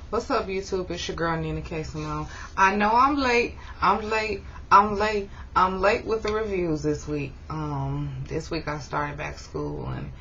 What's up, YouTube? It's your girl Nina K. Simone. I know I'm late. I'm late with the reviews this week. This week I started back school, and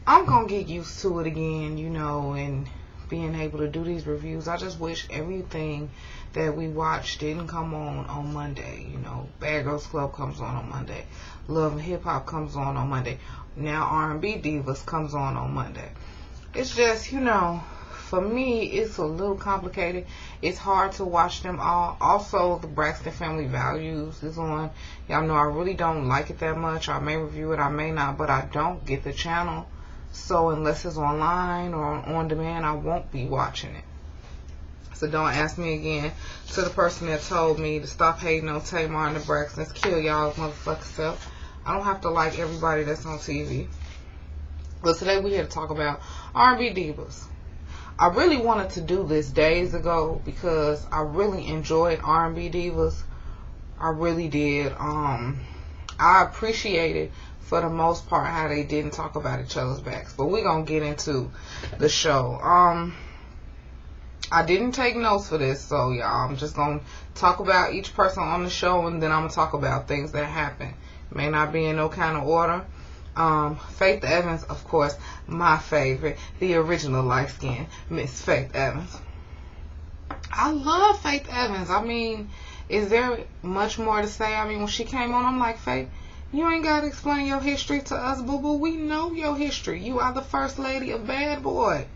I'm gonna get used to it again, and being able to do these reviews. I just wish everything that we watch didn't come on Monday. Bad Girls Club comes on Monday. Love and Hip Hop comes on Monday. Now R&B Divas comes on Monday. It's just, for me, it's a little complicated. It's hard to watch them all. Also, the Braxton Family Values is on. Y'all know I really don't like it that much. I may review it, I may not, but I don't get the channel. So unless it's online or on demand, I won't be watching it. So don't ask me again. To the person that told me to stop hating on Tamar and the Braxtons, kill y'all motherfucking self. I don't have to like everybody that's on TV. But today we're here to talk about R&B Divas. I really wanted to do this days ago because I really enjoyed R&B Divas. I really did. I appreciated, for the most part, how they didn't talk about each other's backs. But we're going to get into the show. I didn't take notes for this, so y'all, I'm just going to talk about each person on the show, and then I'm going to talk about things that happen. May not be in no kind of order. Faith Evans, of course, my favorite, the original light skin, Miss Faith Evans. I love Faith Evans. I mean, is there much more to say? I mean, when she came on, I'm like, Faith, you ain't got to explain your history to us, boo-boo. We know your history. You are the first lady of Bad Boy.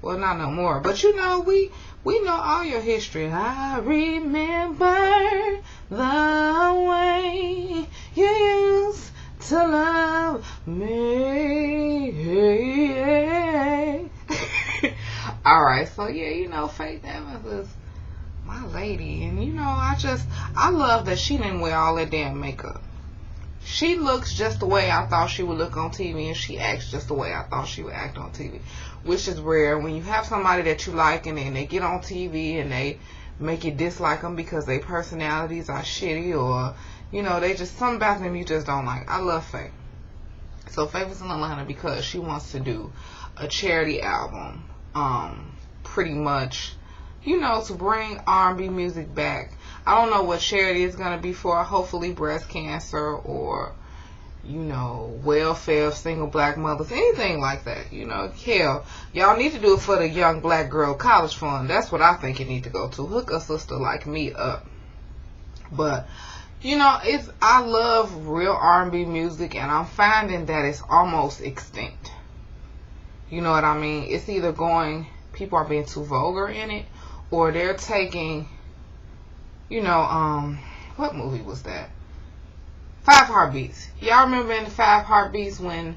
Well, not no more, but we know all your history. I remember the way you used to love me. Alright, so yeah, Faith Evans is my lady. And I love that she didn't wear all that damn makeup. She looks just the way I thought she would look on TV, and she acts just the way I thought she would act on TV, which is rare. When you have somebody that you like and then they get on TV and they make you dislike them because their personalities are shitty, or they just, something about them you just don't like. I love Faith. So Faith is in Atlanta because she wants to do a charity album, pretty much, to bring R&B music back. I don't know what charity it's going to be for. Hopefully breast cancer or, welfare of single black mothers, anything like that. Hell, y'all need to do it for the Young Black Girl College Fund. That's what I think it need to go to. Hook a sister like me up. But, I love real R&B music, and I'm finding that it's almost extinct. You know what I mean? It's either people are being too vulgar in it, or they're taking, what movie was that? 5 Heartbeats. Y'all remember in the 5 Heartbeats when,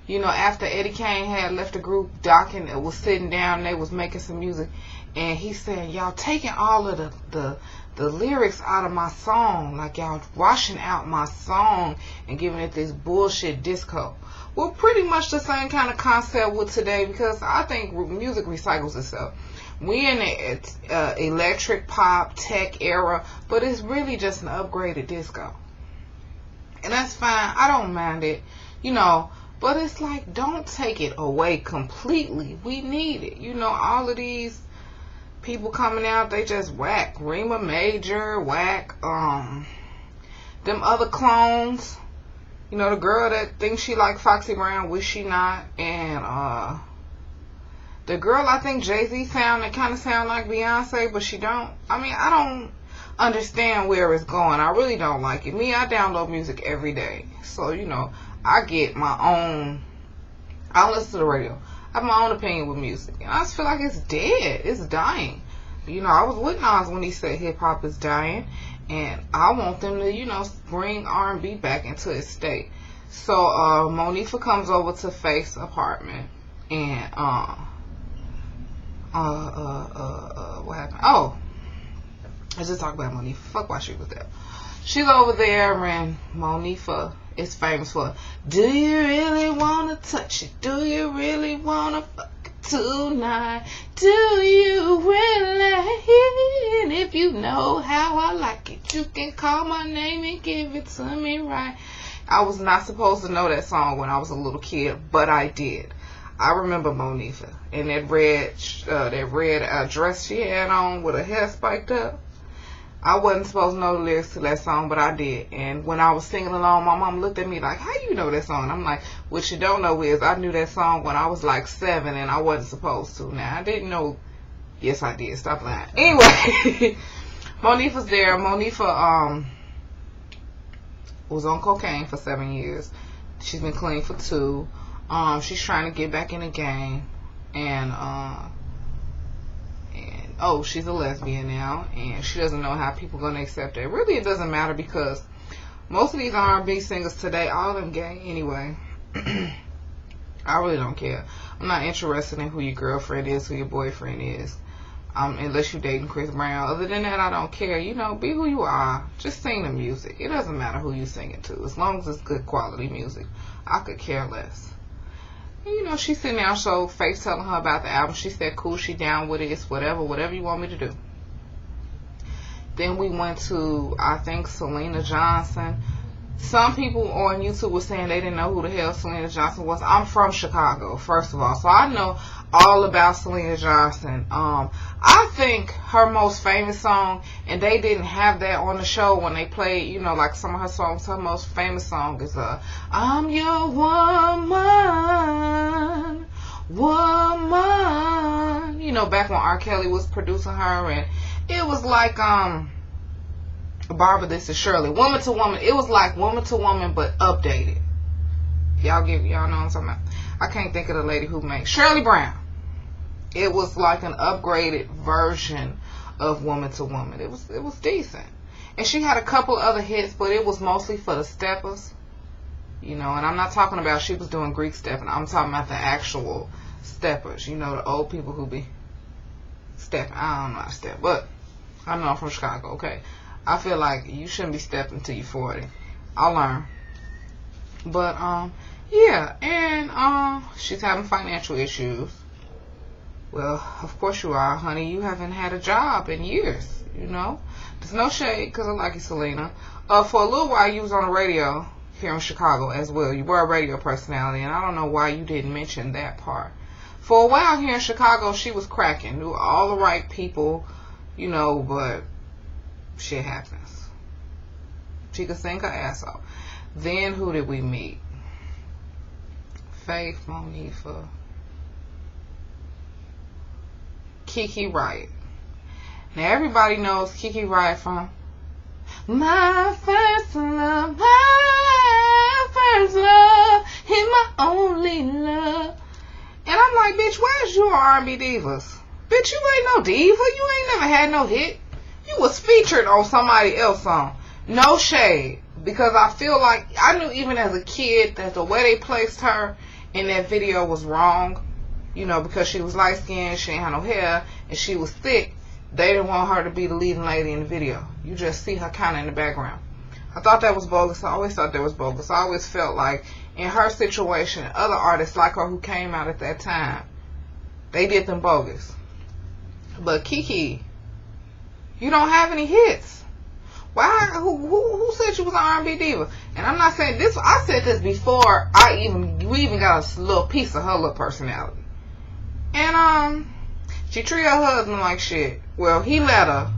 after Eddie Kane had left the group, Doc and was sitting down and they was making some music, and he said, y'all taking all of the lyrics out of my song, like y'all washing out my song and giving it this bullshit disco. Well, pretty much the same kind of concept with today, because I think music recycles itself. We in the electric pop tech era, but it's really just an upgraded disco. And that's fine. I don't mind it, but it's like, don't take it away completely. We need it. All of these people coming out, they just whack. Rima Major, whack. Them other clones. The girl that thinks she like Foxy Brown, wish she not. And the girl I think Jay-Z that kind of sound like Beyonce, but she don't. I mean, I don't understand where it's going. I really don't like it. Me, I download music every day. So, I get my own. I listen to the radio. I have my own opinion with music. And I just feel like it's dead. It's dying. I was with Nas when he said hip-hop is dying. And I want them to, bring R&B back into its state. So, Monifa comes over to Faith's apartment. And, what happened? Oh, I just talked about Monifa. Fuck why she was there. She's over there, and Monifa is famous for, do you really want to touch it? Do you really want to fuck it tonight? Do you really? And if you know how I like it, you can call my name and give it to me right. I was not supposed to know that song when I was a little kid, but I did. I remember Monifa and that red dress she had on with her hair spiked up. I wasn't supposed to know the lyrics to that song, but I did. And when I was singing along, my mom looked at me like, how you know that song? I'm like, what you don't know is I knew that song when I was like 7 and I wasn't supposed to. Now, I didn't know. Yes, I did. Stop lying. Anyway, Monifa's there. Monifa was on cocaine for 7 years. She's been clean for 2. She's trying to get back in the game. And she's a lesbian now, and she doesn't know how people are going to accept it. Really, it doesn't matter because most of these R&B singers today, all of them gay anyway. I really don't care. I'm not interested in who your girlfriend is, who your boyfriend is, unless you're dating Chris Brown. Other than that, I don't care. You know, be who you are. Just sing the music. It doesn't matter who you sing it to, as long as it's good quality music. I could care less. You know, she's sitting down, so Faith telling her about the album. She said, cool, she down with it. It's whatever you want me to do. Then we went to, I think, Selena Johnson. Some people on YouTube were saying they didn't know who the hell Selena Johnson was. I'm from Chicago, first of all, so I know all about Selena Johnson. I think her most famous song, and they didn't have that on the show when they played, you know, like some of her songs. Her most famous song is I'm Your Woman, Woman. You know, back when R. Kelly was producing her, and it was like Barbara, this is Shirley. Woman to Woman. It was like Woman to Woman, but updated. Y'all know what I'm talking about. I can't think of the lady who made Shirley Brown. It was like an upgraded version of Woman to Woman. It was decent. And she had a couple other hits, but it was mostly for the steppers. You know, and I'm not talking about she was doing Greek stepping. I'm talking about the actual steppers. You know, the old people who be stepping. I don't know how to step, but I know I'm from Chicago, okay? I feel like you shouldn't be stepping till you're 40. I'll learn. But, yeah. And, she's having financial issues. Well, of course you are, honey. You haven't had a job in years, you know. There's no shade, because I like you, Selena. For a little while, you was on the radio here in Chicago as well. You were a radio personality, and I don't know why you didn't mention that part. For a while here in Chicago, she was cracking. Knew all the right people, you know, but shit happens. She could sing her ass off. Then who did we meet? Faith, Monifa, Kiki Riot. Now everybody knows Kiki Riot from My First Love, My First Love, is my only love. And I'm like, bitch, where's your R&B Divas? Bitch, you ain't no diva. You ain't never had no hit. You was featured on somebody else's song. No shade. Because I feel like, I knew even as a kid that the way they placed her in that video was wrong. You know, because she was light skinned, she ain't had no hair, and she was thick. They didn't want her to be the leading lady in the video. You just see her kind of in the background. I thought that was bogus. I always thought that was bogus. I always felt like in her situation, other artists like her who came out at that time, they did them bogus. But Kiki, you don't have any hits. Why? Who said you was an R&B diva? And I'm not saying this. I said this before we even got a little piece of her little personality. And she treated her husband like shit. Well, he let her.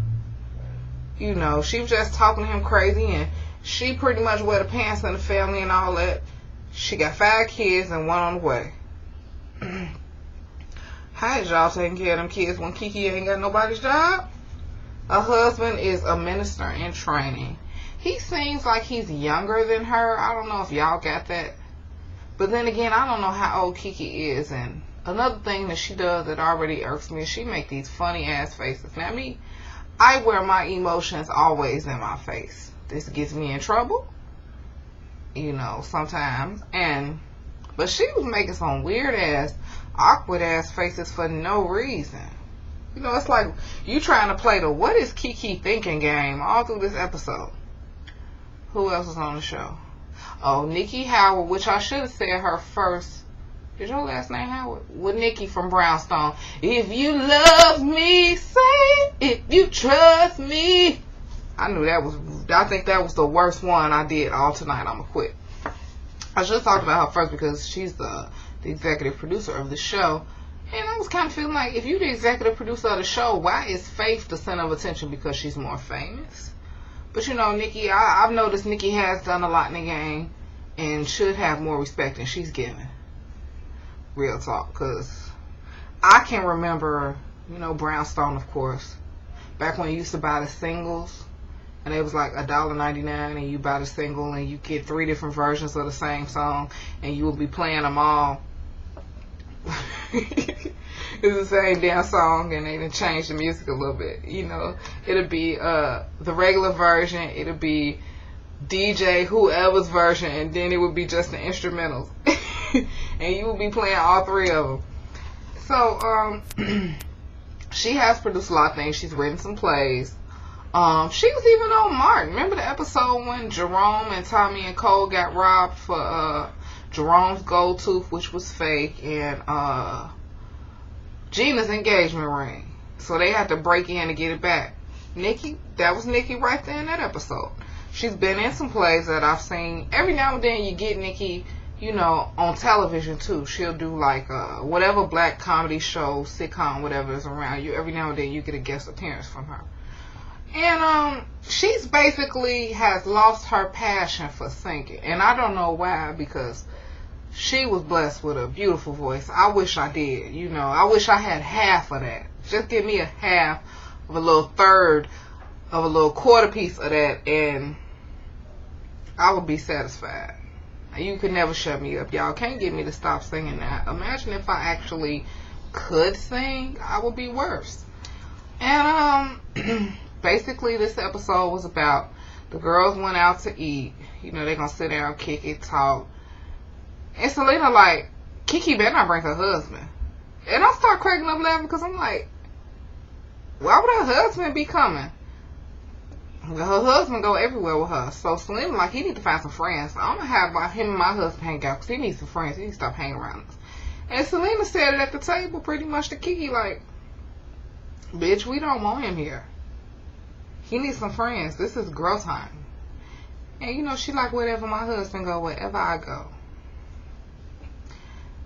You know, she was just talking to him crazy, and she pretty much wear the pants in the family and all that. She got 5 kids and 1 on the way. How is y'all taking care of them kids when Kiki ain't got nobody's job? Her husband is a minister in training. He seems like he's younger than her. I don't know if y'all got that. But then again, I don't know how old Kiki is. And another thing that she does that already irks me is she make these funny ass faces. Now me, I wear my emotions always in my face. This gets me in trouble, you know, sometimes. But she was making some weird ass, awkward ass faces for no reason. You know, it's like you trying to play the what is Kiki thinking game all through this episode. Who else was on the show? Oh, Nikki Howard, which I should have said her first. Is your last name Howard? With Nikki from Brownstone. If you love me, say it. If you trust me. I think that was the worst one I did all tonight. I'ma quit. I just talked about her first because she's the the executive producer of the show. And I was kind of feeling like, if you're the executive producer of the show, why is Faith the center of attention? Because she's more famous. But you know, Nikki, I've noticed Nikki has done a lot in the game and should have more respect than she's given. Real talk. Because I can remember, you know, Brownstone, of course, back when you used to buy the singles. And it was like $1.99, and you buy the single and you get 3 different versions of the same song, and you will be playing them all. It's the same damn song, and they done changed the music a little bit. You know, it'll be the regular version, it'll be DJ whoever's version, and then it would be just the instrumentals. And you will be playing all 3 of them. So, she has produced a lot of things. She's written some plays. She was even on Martin. Remember the episode when Jerome and Tommy and Cole got robbed for Jerome's gold tooth, which was fake, and Gina's engagement ring. So they had to break in to get it back. Nikki, that was Nikki right there in that episode. She's been in some plays that I've seen. Every now and then you get Nikki, you know, on television too. She'll do like whatever black comedy show, sitcom, whatever is around you. Every now and then you get a guest appearance from her. And she's basically has lost her passion for singing. And I don't know why, because she was blessed with a beautiful voice. I wish I did. You know, I wish I had half of that. Just give me a half of a little third of a little quarter piece of that, and I would be satisfied. You could never shut me up. Y'all can't get me to stop singing now. Imagine if I actually could sing, I would be worse. And basically, this episode was about the girls went out to eat. You know, they're going to sit down, kick it, talk. And Selena like, Kiki better not bring her husband. And I start cracking up laughing because I'm like, why would her husband be coming? Her husband go everywhere with her. So Selena like, he need to find some friends. So I'm going to have him and my husband hang out because he needs some friends. He needs to stop hanging around us. And Selena said it at the table pretty much to Kiki like, bitch, we don't want him here. He needs some friends. This is girl time. And you know, she like, wherever my husband go, wherever I go.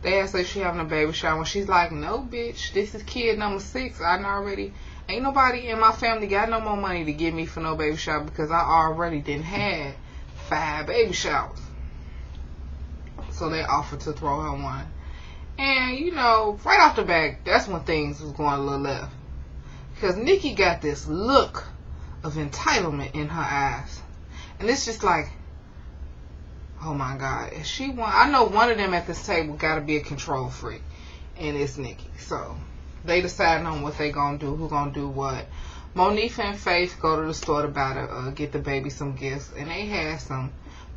They asked her if she having a baby shower. And she's like, no, bitch. This is kid number 6. I already, ain't nobody in my family got no more money to give me for no baby shower because I already didn't have 5 baby showers. So they offered to throw her one. And, you know, right off the bat, that's when things was going a little left. Because Nikki got this look of entitlement in her eyes. And it's just like, oh my God, if she want, I know one of them at this table got to be a control freak, and it's Nikki. So they deciding on what they gonna do, who gonna do what. Monifa and Faith go to the store to buy get the baby some gifts, and they had some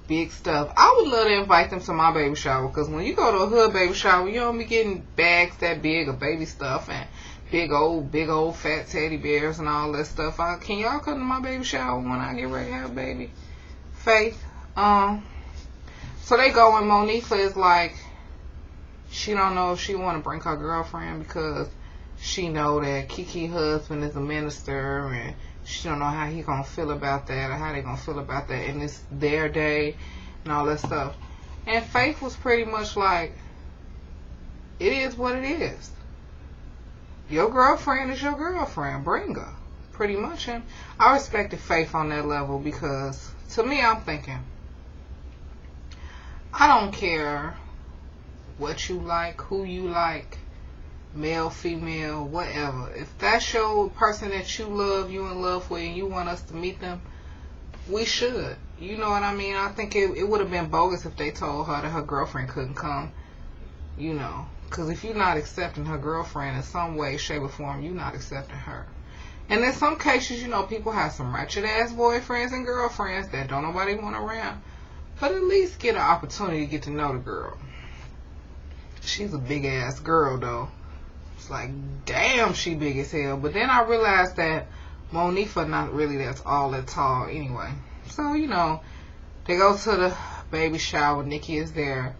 big stuff. I would love to invite them to my baby shower, because when you go to a hood baby shower, you don't be getting bags that big of baby stuff and big old fat teddy bears and all that stuff. Can y'all come to my baby shower when I get ready to have a baby? Faith. So they go, and Monifa is like, she don't know if she want to bring her girlfriend because she know that Kiki's husband is a minister, and she don't know how he gonna feel about that or how they gonna feel about that, and it's their day and all that stuff. And Faith was pretty much like, it is what it is. Your girlfriend is your girlfriend. Bring her. Pretty much. And I respected Faith on that level because, to me, I'm thinking, I don't care what you like, who you like, male, female, whatever. If that's your person that you love, you in love with, and you want us to meet them, we should. You know what I mean? I think it would have been bogus if they told her that her girlfriend couldn't come. You know. Because if you're not accepting her girlfriend in some way, shape, or form, you're not accepting her. And in some cases, you know, people have some ratchet-ass boyfriends and girlfriends that don't nobody want around. But at least get an opportunity to get to know the girl. She's a big-ass girl, though. It's like, damn, she big as hell. But then I realized that Monifa not really that's all that tall anyway. So, you know, they go to the baby shower. Nikki is there.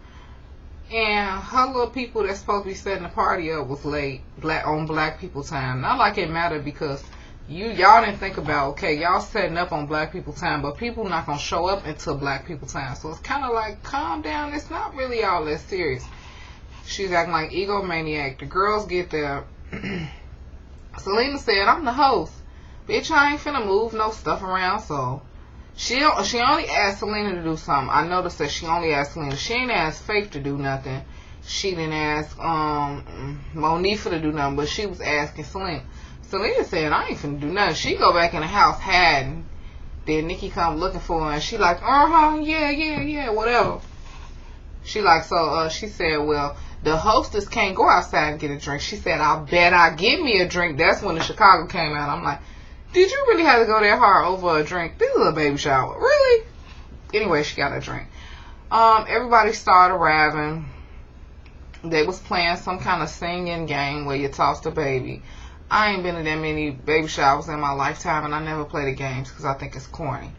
And her little people that's supposed to be setting the party up was late on black people time. Not like it mattered because y'all didn't think about, okay, y'all setting up on black people time, but people not going to show up until black people time. So it's kind of like, calm down. It's not really all that serious. She's acting like egomaniac. The girls get there. Selena said, I'm the host. Bitch, I ain't finna move no stuff around, so she only asked Selena to do something. I noticed that she only asked Selena. She ain't asked Faith to do nothing. She didn't ask Monifa to do nothing, but she was asking Selena. Selena said, I ain't finna do nothing. She go back in the house hiding. Then Nikki come looking for her, and she like, yeah, whatever. She like, so she said, well, the hostess can't go outside and get a drink. She said, I bet I get me a drink. That's when the Chicago came out. I'm like, did you really have to go that hard over a drink? This is a baby shower. Really? Anyway, she got a drink. Everybody started rapping. They was playing some kind of singing game where you toss the baby. I ain't been to that many baby showers in my lifetime, and I never play the games because I think it's corny.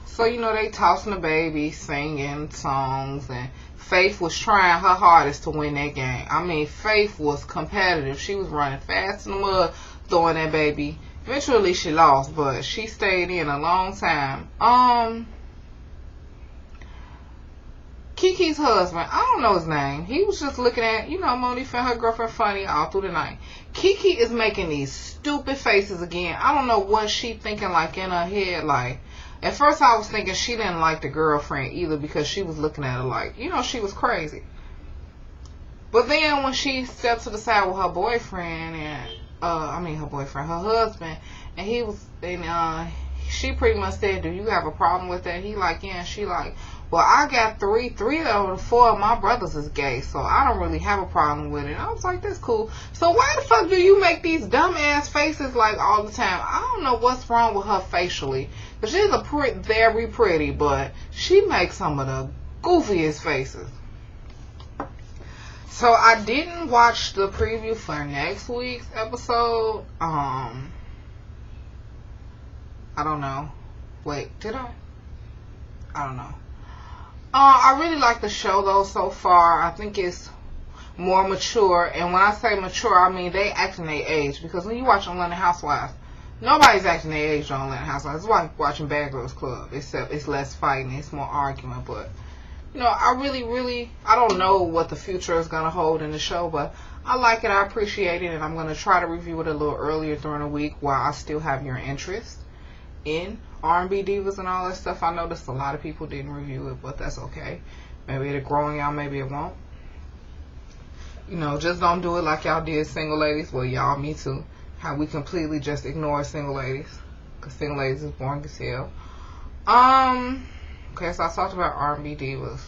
So, you know, they tossing the baby, singing songs, and Faith was trying her hardest to win that game. I mean, Faith was competitive. She was running fast in the mud, throwing that baby. Eventually, she lost, but she stayed in a long time. Kiki's husband, I don't know his name. He was just looking at, you know, Monifa and her girlfriend funny all through the night. Kiki is making these stupid faces again. I don't know what she thinking, like, in her head. Like, at first I was thinking she didn't like the girlfriend either because she was looking at her like, you know, she was crazy. But then when she stepped to the side with her boyfriend and, her husband, and he was, and she pretty much said, do you have a problem with that? He like, yeah, and she like, well, I got three out of the 4 of my brothers is gay, so I don't really have a problem with it. And I was like, that's cool. So why the fuck do you make these dumb ass faces like all the time? I don't know what's wrong with her facially. Because she's very pretty, but she makes some of the goofiest faces. So I didn't watch the preview for next week's episode. I don't know. Wait, did I? I don't know. I really like the show though so far. I think it's more mature, and when I say mature, I mean they acting their age. Because when you watch Atlanta Housewives, nobody's acting their age on Atlanta Housewives. It's like watching Bad Girls Club, except it's less fighting, it's more argument. But you know, I don't know what the future is gonna hold in the show, but I like it, I appreciate it, and I'm gonna try to review it a little earlier during the week while I still have your interest in R&B Divas and all that stuff. I noticed a lot of people didn't review it, but that's okay. Maybe it'll grow on y'all, maybe it won't. You know, just don't do it like y'all did Single Ladies. Well, y'all, me too. How we completely just ignore Single Ladies. Because Single Ladies is boring as hell. Okay, so I talked about R&B Divas.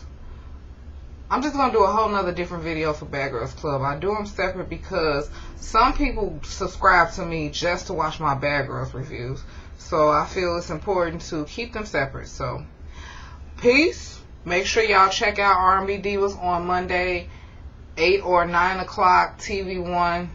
I'm just going to do a whole nother different video for Bad Girls Club. I do them separate because some people subscribe to me just to watch my Bad Girls reviews. So I feel it's important to keep them separate. So, peace. Make sure y'all check out R&B Divas on Monday, 8 or 9 o'clock, TV1.